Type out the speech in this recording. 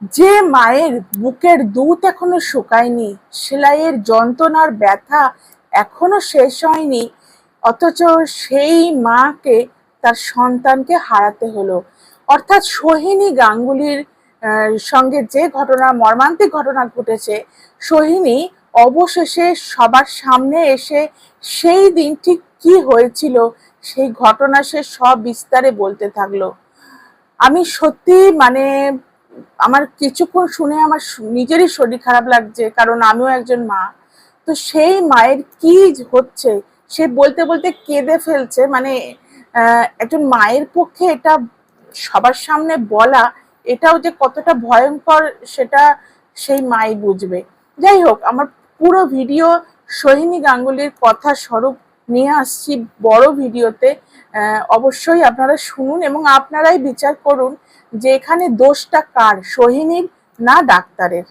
যে মায়ের বুকের দুধ এখনো শুকায়নি, সেলাইয়ের যন্ত্রণার ব্যথা এখনো শেষ হয়নি, অথচ সেই মাকে তার সন্তানকে হারাতে হলো। অর্থাৎ সোহিনী গাঙ্গুলির সঙ্গে যে ঘটনা, মর্মান্তিক ঘটনা ঘটেছে, সোহিনী অবশেষে সবার সামনে এসে সেই দিন ঠিক কি হয়েছিল সেই ঘটনা সে সব বিস্তারে বলতে থাকলো। আমি সত্যি মানে আমার কিছুক্ষণ শুনে আমার নিজেরই শরীর খারাপ লাগছে, কারণ আমিও একজন মা। তো সেই মায়ের কি হচ্ছে সে বলতে বলতে কেঁদে ফেলছে। মানে একজন মায়ের পক্ষে এটা সবার সামনে বলা, এটাও যে কতটা ভয়ঙ্কর সেটা সেই মাই বুঝবে। যাই হোক, আমার পুরো ভিডিও সোহিনী গাঙ্গুলির কথা স্বরূপ নিয়ে আসছি বড় ভিডিওতে। অবশ্যই আপনারা শুনুন এবং আপনারাই বিচার করুন যে এখানে দোষটা কার, সোহিনীর না ডাক্তারের।